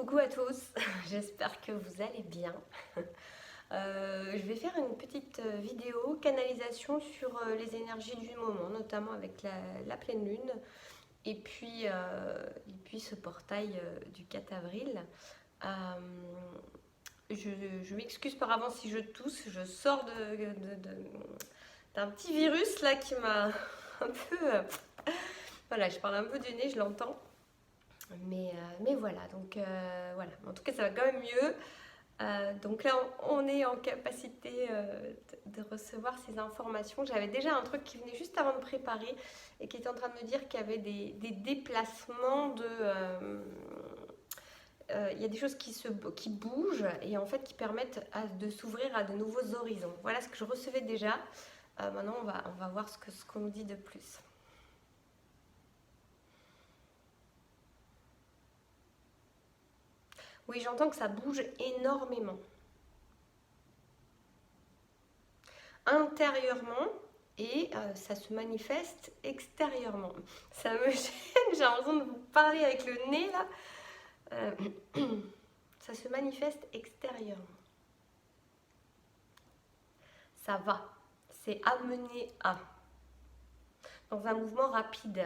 Coucou à tous, j'espère que vous allez bien. Je vais faire une petite vidéo canalisation sur les énergies du moment, notamment avec la pleine lune et puis ce portail du 4 avril. Euh, je m'excuse par avance si je tousse, je sors d'un petit virus là qui m'a un peu... voilà, je parle un peu du nez, je l'entends. Mais voilà, donc voilà. En tout cas, ça va quand même mieux. Donc là, on est en capacité de recevoir ces informations. J'avais déjà un truc qui venait juste avant de préparer et qui était en train de me dire qu'il y avait des déplacements de... il y a des choses qui bougent et en fait qui permettent de s'ouvrir à de nouveaux horizons. Voilà ce que je recevais déjà. Maintenant, on va voir ce qu'on nous dit de plus. Oui, j'entends que ça bouge énormément. Intérieurement et ça se manifeste extérieurement. Ça me gêne, j'ai l'impression de vous parler avec le nez là. Euh, ça se manifeste extérieurement. Ça va, c'est amené à. Dans un mouvement rapide.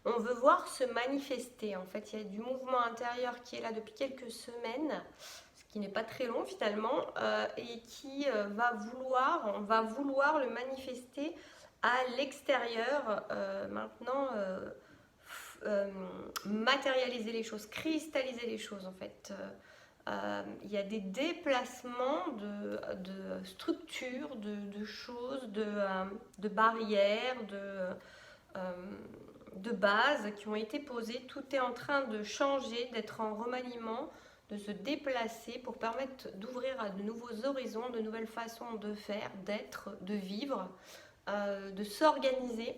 On veut voir se manifester. En fait, il y a du mouvement intérieur qui est là depuis quelques semaines, ce qui n'est pas très long finalement, et qui on va vouloir le manifester à l'extérieur. Maintenant, matérialiser les choses, cristalliser les choses en fait. Il y a des déplacements de structures, de choses, de barrières, de base qui ont été posées. Tout est en train de changer, d'être en remaniement, de se déplacer pour permettre d'ouvrir à de nouveaux horizons, de nouvelles façons de faire, d'être, de vivre, de s'organiser.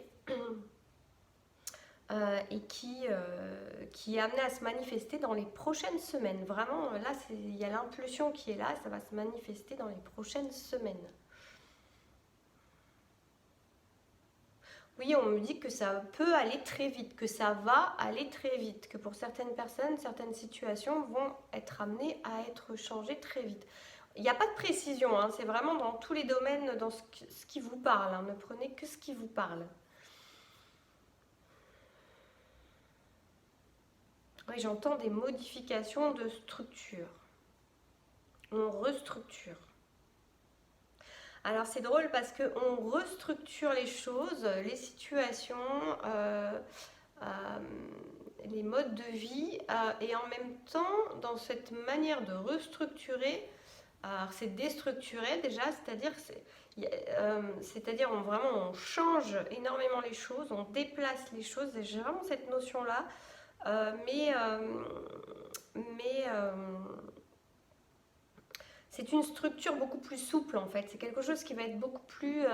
Et qui est amené à se manifester dans les prochaines semaines. Vraiment, là, il y a l'impulsion qui est là, ça va se manifester dans les prochaines semaines. Oui, on me dit que ça peut aller très vite, que ça va aller très vite, que pour certaines personnes, certaines situations vont être amenées à être changées très vite. Il n'y a pas de précision, hein, c'est vraiment dans tous les domaines, dans ce qui vous parle. Hein, ne prenez que ce qui vous parle. Oui, j'entends des modifications de structure. On restructure. Alors c'est drôle parce qu'on restructure les choses, les situations, euh, les modes de vie, et en même temps, dans cette manière de restructurer, alors c'est déstructurer déjà, c'est-à-dire vraiment on change énormément les choses, on déplace les choses, et j'ai vraiment cette notion-là, mais c'est une structure beaucoup plus souple en fait. C'est quelque chose qui va être beaucoup plus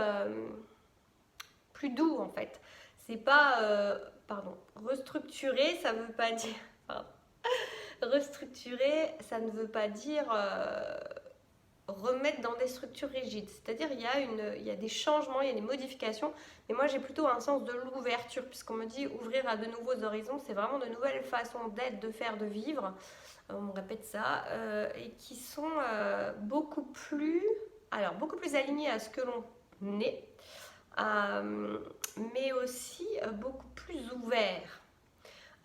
doux en fait. C'est pas, pardon, restructurer, ça veut pas dire, pardon. Restructurer, ça ne veut pas dire remettre dans des structures rigides. C'est-à-dire il y a des changements, il y a des modifications. Mais moi j'ai plutôt un sens de l'ouverture, puisqu'on me dit ouvrir à de nouveaux horizons, c'est vraiment de nouvelles façons d'être, de faire, de vivre. On me répète ça, et qui sont beaucoup plus alignées à ce que l'on est, mais aussi beaucoup plus ouverts.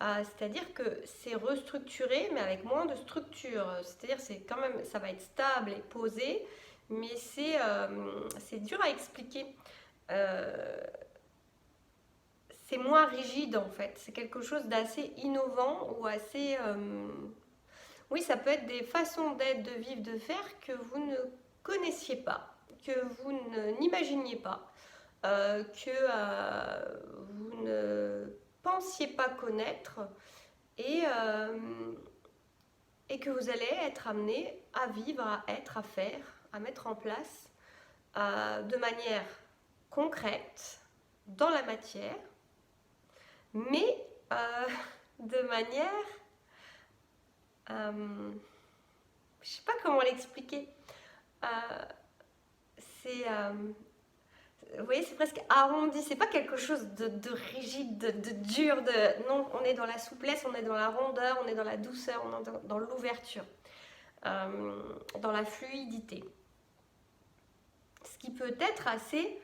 C'est-à-dire que c'est restructuré, mais avec moins de structure. C'est-à-dire c'est quand même, ça va être stable et posé, mais c'est dur à expliquer. C'est moins rigide en fait. C'est quelque chose d'assez innovant ou assez... oui, ça peut être des façons d'être, de vivre, de faire que vous ne connaissiez pas, que vous n'imaginiez pas, que vous ne pensiez pas connaître, et, euh, et que vous allez être amené à vivre, à être, à faire, à mettre en place de manière concrète, dans la matière, mais de manière... je sais pas comment l'expliquer. Euh, c'est vous voyez, c'est presque arrondi, c'est pas quelque chose de rigide, de dur, non, on est dans la souplesse, on est dans la rondeur, on est dans la douceur, on est dans l'ouverture, dans la fluidité. Ce qui peut être assez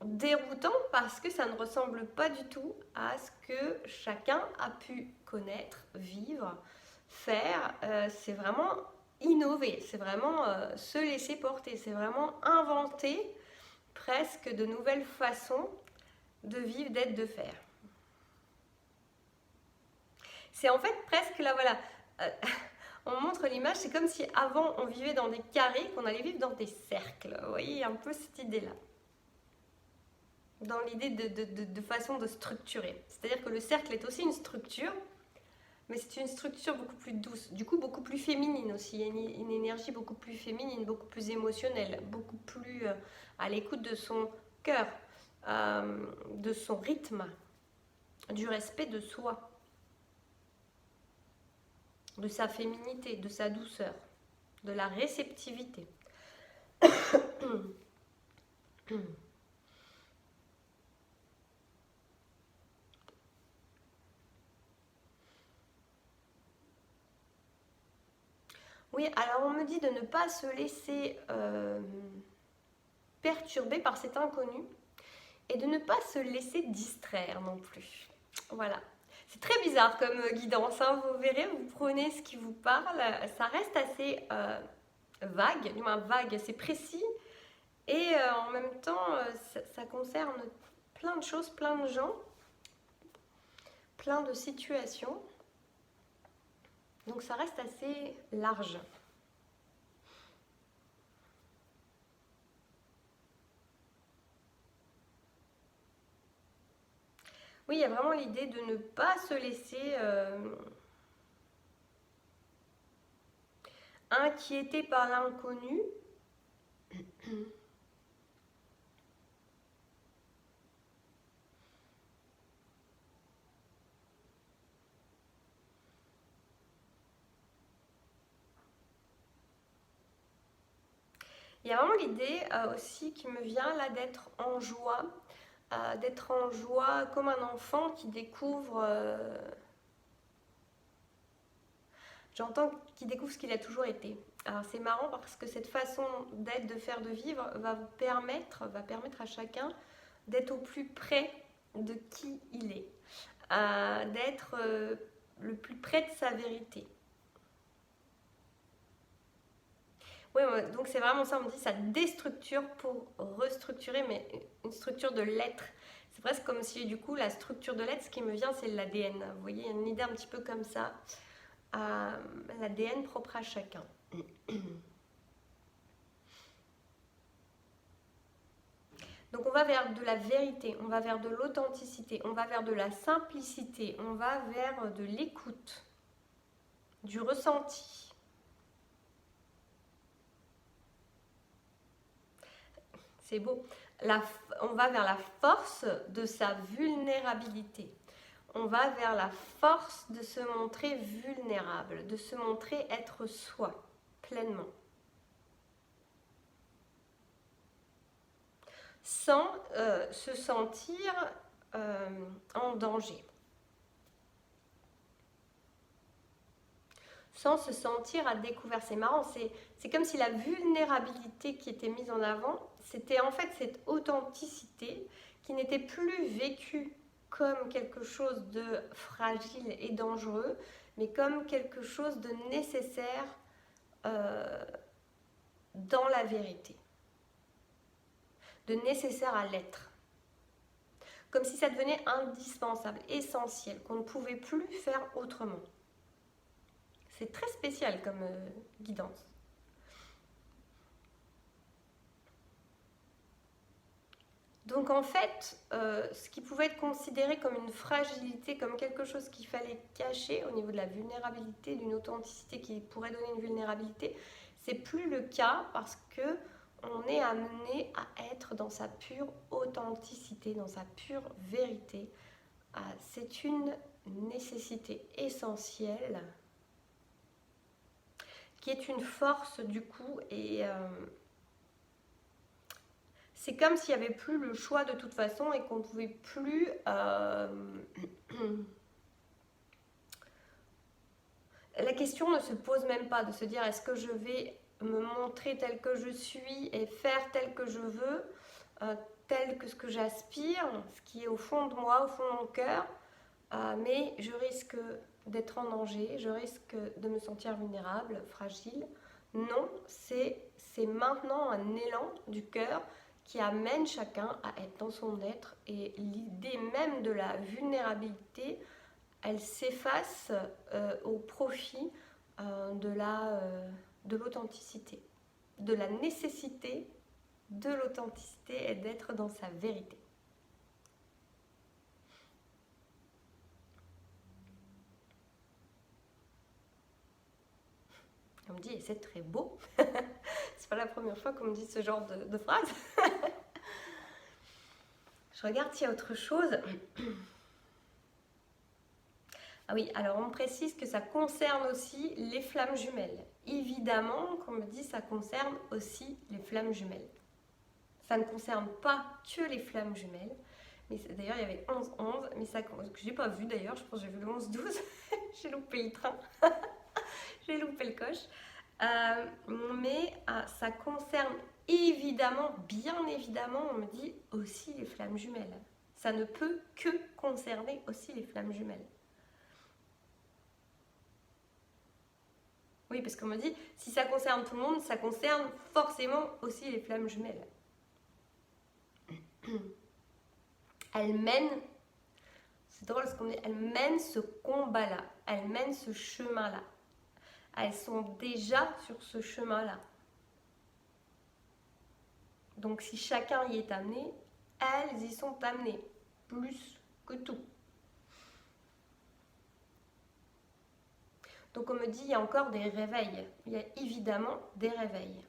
déroutant parce que ça ne ressemble pas du tout à ce que chacun a pu connaître, vivre, faire. C'est vraiment innover, c'est vraiment se laisser porter, c'est vraiment inventer presque de nouvelles façons de vivre, d'être, de faire. C'est en fait presque là, voilà. On montre l'image, c'est comme si avant on vivait dans des carrés, qu'on allait vivre dans des cercles. Vous voyez, un peu cette idée-là. Dans l'idée de façon de structurer. C'est-à-dire que le cercle est aussi une structure, mais c'est une structure beaucoup plus douce, du coup beaucoup plus féminine aussi. Il y a une énergie beaucoup plus féminine, beaucoup plus émotionnelle, beaucoup plus à l'écoute de son cœur, de son rythme, du respect de soi, de sa féminité, de sa douceur, de la réceptivité. Oui, alors on me dit de ne pas se laisser perturber par cet inconnu et de ne pas se laisser distraire non plus. Voilà. C'est très bizarre comme guidance, hein. Vous verrez, vous prenez ce qui vous parle, ça reste assez vague, du moins vague, c'est précis, et en même temps, ça concerne plein de choses, plein de gens, plein de situations, donc ça reste assez large. Oui, il y a vraiment l'idée de ne pas se laisser inquiéter par l'inconnu. Il y a vraiment l'idée aussi qui me vient là d'être en joie comme un enfant qui découvre, j'entends qu'il découvre ce qu'il a toujours été. Alors c'est marrant parce que cette façon d'être, de faire, de vivre va permettre à chacun d'être au plus près de qui il est, d'être le plus près de sa vérité. Oui, donc c'est vraiment ça, on me dit ça déstructure pour restructurer, mais une structure de l'être. C'est presque comme si du coup la structure de l'être, ce qui me vient, c'est l'ADN. Vous voyez, il y a une idée un petit peu comme ça, l'ADN propre à chacun. Donc on va vers de la vérité, on va vers de l'authenticité, on va vers de la simplicité, on va vers de l'écoute, du ressenti. C'est beau. On va vers la force de sa vulnérabilité. On va vers la force de se montrer vulnérable, de se montrer être soi, pleinement. Sans se sentir en danger. Sans se sentir à découvert. C'est marrant, c'est comme si la vulnérabilité qui était mise en avant, c'était en fait cette authenticité qui n'était plus vécue comme quelque chose de fragile et dangereux, mais comme quelque chose de nécessaire dans la vérité, de nécessaire à l'être. Comme si ça devenait indispensable, essentiel, qu'on ne pouvait plus faire autrement. C'est très spécial comme guidance. Donc en fait, ce qui pouvait être considéré comme une fragilité, comme quelque chose qu'il fallait cacher au niveau de la vulnérabilité, d'une authenticité qui pourrait donner une vulnérabilité, c'est plus le cas parce que on est amené à être dans sa pure authenticité, dans sa pure vérité. C'est une nécessité essentielle qui est une force du coup et c'est comme s'il n'y avait plus le choix de toute façon et qu'on ne pouvait plus... La question ne se pose même pas de se dire est-ce que je vais me montrer tel que je suis et faire tel que je veux, tel que ce que j'aspire, ce qui est au fond de moi, au fond de mon cœur, mais je risque d'être en danger, je risque de me sentir vulnérable, fragile. Non, c'est maintenant un élan du cœur qui amène chacun à être dans son être, et l'idée même de la vulnérabilité, elle s'efface au profit de l'authenticité, de la nécessité de l'authenticité et d'être dans sa vérité. On me dit, et c'est très beau. C'est pas la première fois qu'on me dit ce genre de phrase. Je regarde s'il y a autre chose. Ah oui, alors on précise que ça concerne aussi les flammes jumelles. Évidemment, comme on me dit, ça concerne aussi les flammes jumelles. Ça ne concerne pas que les flammes jumelles. Mais d'ailleurs, il y avait 11-11, mais ça, que je n'ai pas vu d'ailleurs, je pense que j'ai vu le 11-12. J'ai loupé le train. J'ai loupé le coche. Mais ça concerne évidemment, bien évidemment, on me dit aussi les flammes jumelles. Ça ne peut que concerner aussi les flammes jumelles. Oui, parce qu'on me dit, si ça concerne tout le monde, ça concerne forcément aussi les flammes jumelles. Elles mènent, c'est drôle ce qu'on dit, elles mènent ce combat-là, elles mènent ce chemin-là. Elles sont déjà sur ce chemin-là. Donc si chacun y est amené, elles y sont amenées, plus que tout. Donc on me dit, il y a encore des réveils. Il y a évidemment des réveils.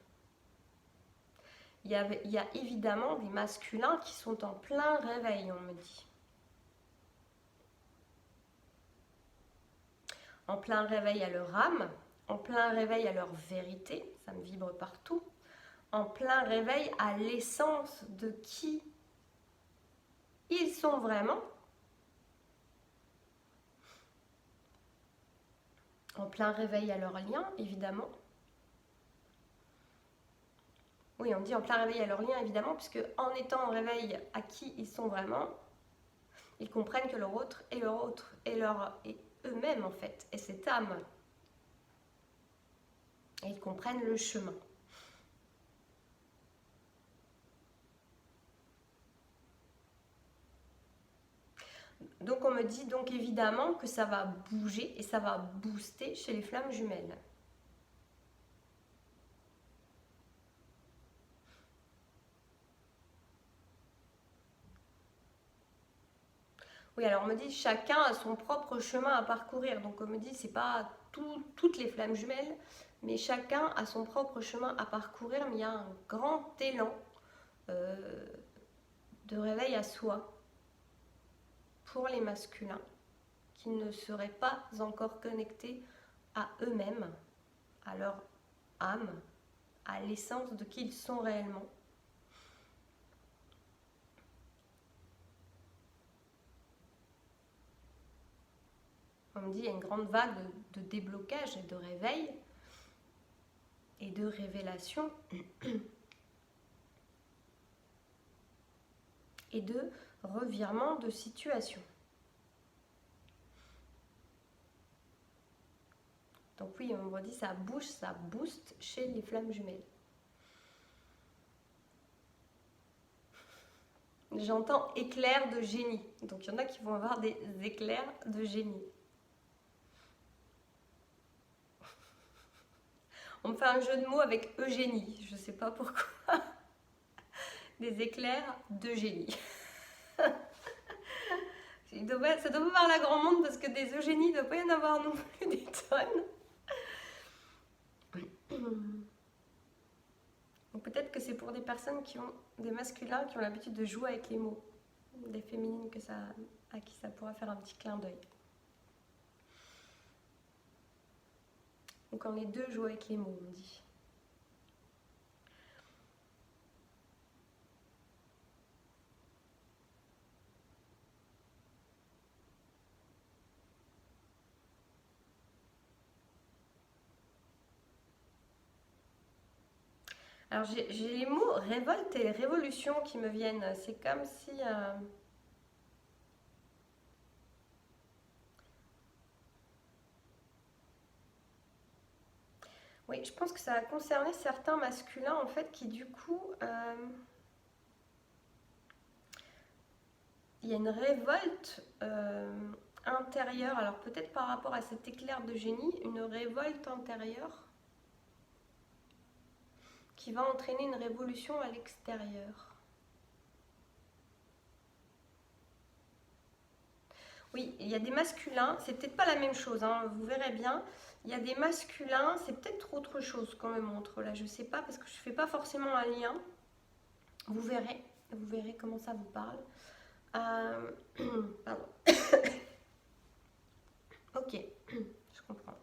Il y a évidemment des masculins qui sont en plein réveil, on me dit. En plein réveil à leur âme, en plein réveil à leur vérité, ça me vibre partout. En plein réveil à l'essence de qui ils sont vraiment. En plein réveil à leur lien, évidemment. Oui, on dit en plein réveil à leur lien, évidemment, puisque en étant en réveil à qui ils sont vraiment, ils comprennent que leur autre est leur autre, et eux-mêmes, en fait, et cette âme. Et ils comprennent le chemin. Donc on me dit donc évidemment que ça va bouger et ça va booster chez les flammes jumelles. Oui, alors on me dit chacun a son propre chemin à parcourir. Donc on me dit c'est pas toutes les flammes jumelles, mais chacun a son propre chemin à parcourir. Mais il y a un grand élan de réveil à soi pour les masculins qui ne seraient pas encore connectés à eux-mêmes, à leur âme, à l'essence de qui ils sont réellement. On me dit qu'il y a une grande vague de déblocage et de réveil et de révélation et de revirement de situation. Donc oui, on me dit ça bouge, ça booste chez les flammes jumelles. J'entends éclair de génie. Donc il y en a qui vont avoir des éclairs de génie. On me fait un jeu de mots avec Eugénie. Je ne sais pas pourquoi. Des éclairs de génie. Ça doit pas parler à grand monde parce que des Eugénies, il ne doit pas y en avoir non plus des tonnes. Donc peut-être que c'est pour des personnes qui ont des masculins qui ont l'habitude de jouer avec les mots, des féminines à qui ça pourra faire un petit clin d'œil. Donc quand les deux jouent avec les mots, on dit. Alors j'ai les mots révolte et révolution qui me viennent. C'est comme si... Oui, je pense que ça a concerné certains masculins en fait qui du coup... il y a une révolte intérieure. Alors peut-être par rapport à cet éclair de génie, une révolte intérieure qui va entraîner une révolution à l'extérieur. Oui, il y a des masculins, c'est peut-être pas la même chose, hein, vous verrez bien. Il y a des masculins, c'est peut-être autre chose qu'on me montre là, je sais pas, parce que je fais pas forcément un lien. Vous verrez comment ça vous parle. Pardon. Ok, je comprends.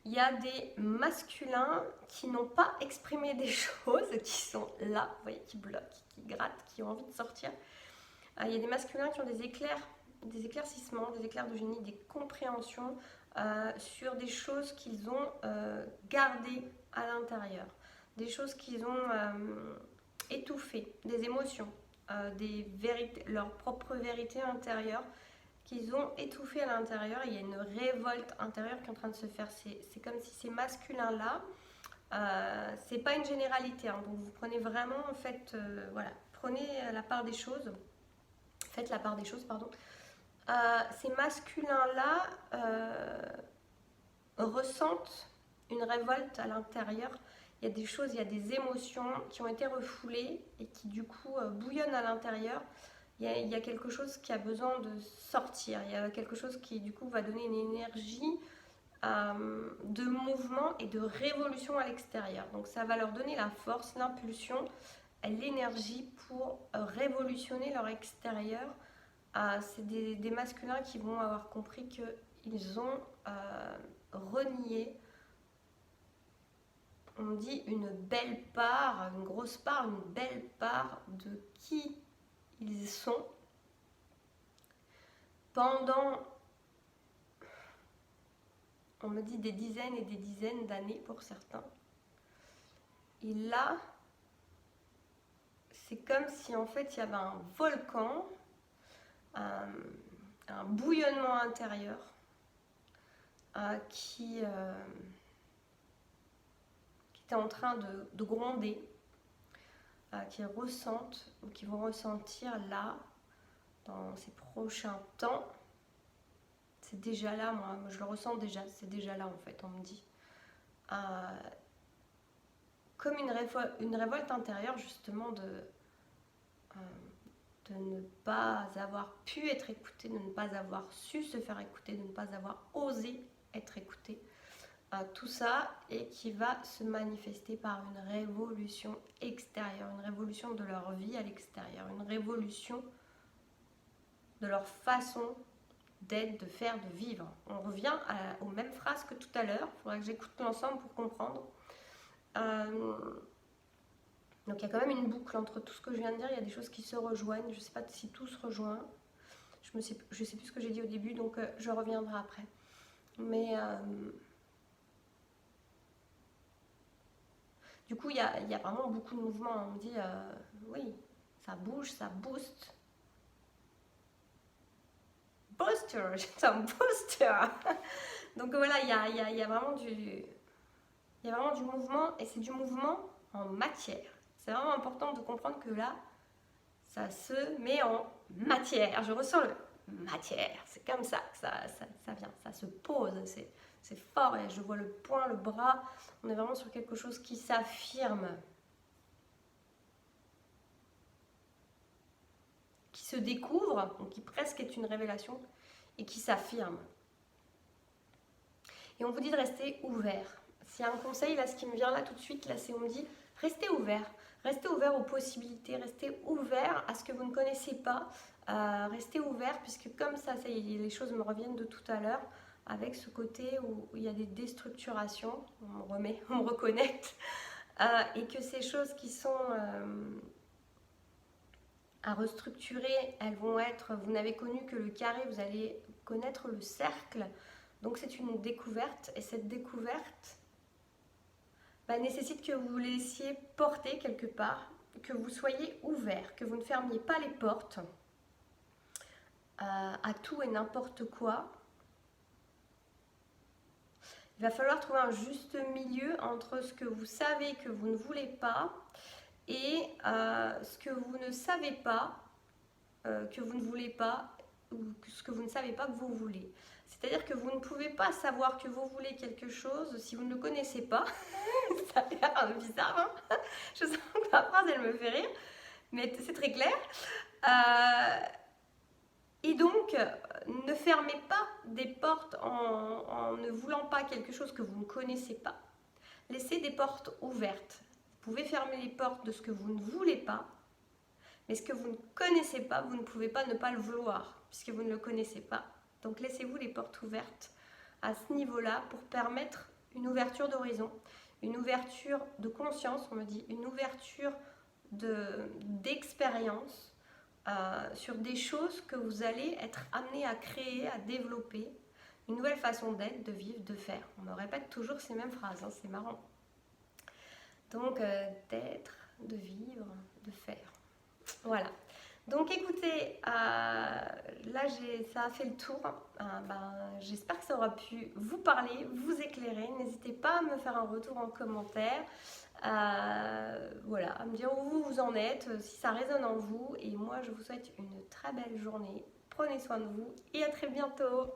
Il y a des masculins qui n'ont pas exprimé des choses, qui sont là, vous voyez, qui bloquent, qui grattent, qui ont envie de sortir. Il y a des masculins qui ont des éclairs, des éclaircissements, des éclairs de génie, des compréhensions sur des choses qu'ils ont gardées à l'intérieur, des choses qu'ils ont étouffées, des émotions, des vérités, leur propre vérité intérieure qu'ils ont étouffé à l'intérieur. Il y a une révolte intérieure qui est en train de se faire. C'est comme si ces masculins-là, c'est pas une généralité, hein, donc vous prenez vraiment, en fait, voilà, prenez la part des choses, faites la part des choses, pardon. Ces masculins-là ressentent une révolte à l'intérieur. Il y a des choses, il y a des émotions qui ont été refoulées et qui du coup bouillonnent à l'intérieur. Il y a quelque chose qui a besoin de sortir. Il y a quelque chose qui du coup va donner une énergie de mouvement et de révolution à l'extérieur. Donc ça va leur donner la force, l'impulsion, l'énergie pour révolutionner leur extérieur. C'est des masculins qui vont avoir compris qu'ils ont renié, on dit une belle part, une grosse part, une belle part de qui ils sont pendant, on me dit des dizaines et des dizaines d'années pour certains. Et là, c'est comme si en fait il y avait un volcan, un bouillonnement intérieur qui est en train de gronder, qui ressentent ou qui vont ressentir là, dans ces prochains temps. C'est déjà là, moi je le ressens déjà, c'est déjà là en fait, on me dit. Comme une révolte intérieure justement de ne pas avoir pu être écouté, de ne pas avoir su se faire écouter, de ne pas avoir osé être écouté. Tout ça et qui va se manifester par une révolution extérieure, une révolution de leur vie à l'extérieur, une révolution de leur façon d'être, de faire, de vivre. On revient aux mêmes phrases que tout à l'heure, il faudra que j'écoute l'ensemble pour comprendre. Donc il y a quand même une boucle entre tout ce que je viens de dire, il y a des choses qui se rejoignent, je ne sais pas si tout se rejoint, je ne sais plus ce que j'ai dit au début, donc je reviendrai après. Mais du coup, il y a vraiment beaucoup de mouvements, on me dit, oui, ça bouge, ça booste. Booster, c'est un booster. Donc voilà, il y a vraiment du mouvement, et c'est du mouvement en matière. C'est vraiment important de comprendre que là, ça se met en matière. Je ressens le matière. C'est comme ça que ça vient. Ça se pose. C'est fort. Et je vois le poing, le bras. On est vraiment sur quelque chose qui s'affirme. Qui se découvre, donc qui presque est une révélation, et qui s'affirme. Et on vous dit de rester ouvert. S'il y a un conseil, là, ce qui me vient là tout de suite, là, c'est on me dit, restez ouvert. Restez ouvert aux possibilités, restez ouvert à ce que vous ne connaissez pas. Restez ouvert, puisque comme ça, les choses me reviennent de tout à l'heure, avec ce côté où il y a des déstructurations, on me reconnecte, et que ces choses qui sont à restructurer, elles vont être, vous n'avez connu que le carré, vous allez connaître le cercle. Donc c'est une découverte, et cette découverte nécessite que vous vous laissiez porter quelque part, que vous soyez ouvert, que vous ne fermiez pas les portes à tout et n'importe quoi. Il va falloir trouver un juste milieu entre ce que vous savez que vous ne voulez pas et ce que vous ne savez pas que vous ne voulez pas ou ce que vous ne savez pas que vous voulez. C'est-à-dire que vous ne pouvez pas savoir que vous voulez quelque chose si vous ne le connaissez pas. Ça a l'air bizarre, hein. Je sens que ma phrase, elle me fait rire, mais c'est très clair. Et donc, ne fermez pas des portes en ne voulant pas quelque chose que vous ne connaissez pas. Laissez des portes ouvertes. Vous pouvez fermer les portes de ce que vous ne voulez pas, mais ce que vous ne connaissez pas, vous ne pouvez pas ne pas le vouloir, puisque vous ne le connaissez pas. Donc laissez-vous les portes ouvertes à ce niveau-là pour permettre une ouverture d'horizon, une ouverture de conscience, on me dit, une ouverture d'expérience sur des choses que vous allez être amené à créer, à développer, une nouvelle façon d'être, de vivre, de faire. On me répète toujours ces mêmes phrases, hein, c'est marrant. Donc d'être, de vivre, de faire. Voilà. Donc écoutez, là ça a fait le tour. J'espère que ça aura pu vous parler, vous éclairer. N'hésitez pas à me faire un retour en commentaire. Voilà, à me dire où vous en êtes, si ça résonne en vous. Et moi, je vous souhaite une très belle journée. Prenez soin de vous et à très bientôt.